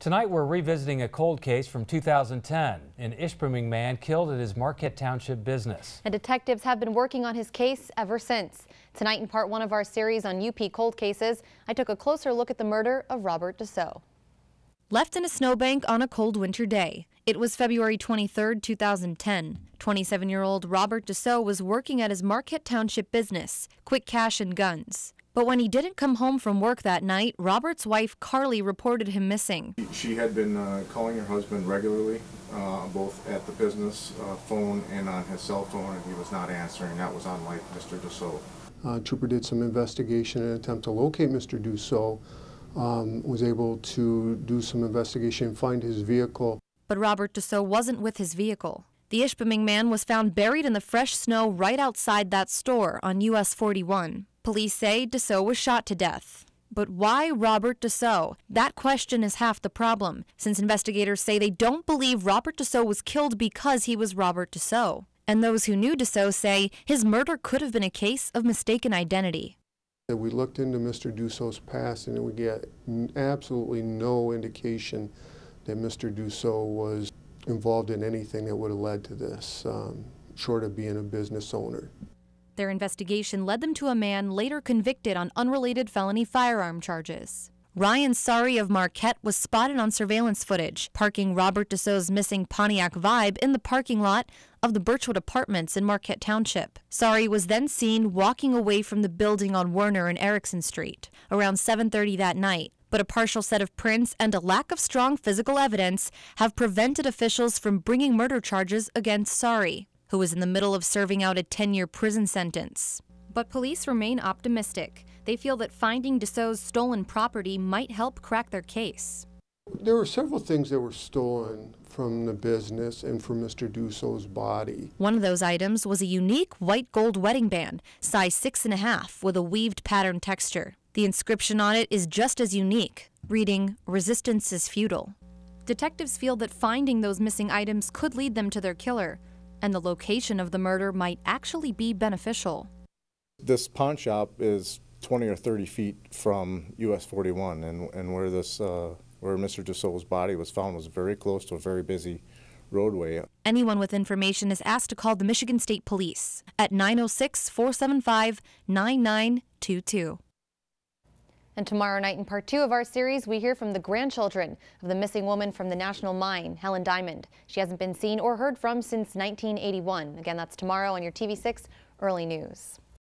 Tonight we're revisiting a cold case from 2010. An Ishpeming man killed at his Marquette Township business. And detectives have been working on his case ever since. Tonight in part one of our series on UP cold cases, I took a closer look at the murder of Robert Dusseau. Left in a snowbank on a cold winter day. It was February 23, 2010. 27-year-old Robert Dusseau was working at his Marquette Township business, Quick Cash and Guns. But when he didn't come home from work that night, Robert's wife, Carly, reported him missing. She had been calling her husband regularly, both at the business phone and on his cell phone, and he was not answering. That was unlike Mr. Dusseau. Trooper did some investigation in an attempt to locate Mr. Dusseau, was able to do some investigation and find his vehicle. But Robert Dusseau wasn't with his vehicle. The Ishpeming man was found buried in the fresh snow right outside that store on US 41. Police say Dusseau was shot to death. But why Robert Dusseau? That question is half the problem, since investigators say they don't believe Robert Dusseau was killed because he was Robert Dusseau. And those who knew Dusseau say his murder could have been a case of mistaken identity. We looked into Mr. Dusseau's past and we get absolutely no indication that Mr. Dusseau was involved in anything that would have led to this, short of being a business owner. Their investigation led them to a man later convicted on unrelated felony firearm charges. Ryan Sari of Marquette was spotted on surveillance footage, parking Robert Dusseau's missing Pontiac Vibe in the parking lot of the Birchwood Apartments in Marquette Township. Sari was then seen walking away from the building on Werner and Erickson Street around 7:30 that night. But a partial set of prints and a lack of strong physical evidence have prevented officials from bringing murder charges against Sari, who was in the middle of serving out a 10-year prison sentence. But police remain optimistic. They feel that finding Dusseau's stolen property might help crack their case. There were several things that were stolen from the business and from Mr. Dusseau's body. One of those items was a unique white gold wedding band, size 6.5, with a weaved pattern texture. The inscription on it is just as unique, reading, "Resistance is futile." Detectives feel that finding those missing items could lead them to their killer, and the location of the murder might actually be beneficial. This pawn shop is 20 or 30 feet from US 41, and where Mr. Dusseau's body was found was very close to a very busy roadway. Anyone with information is asked to call the Michigan State Police at 906-475-9922. And tomorrow night in part two of our series, we hear from the grandchildren of the missing woman from the National Mine, Helen Diamond. She hasn't been seen or heard from since 1981. Again, that's tomorrow on your TV6 Early News.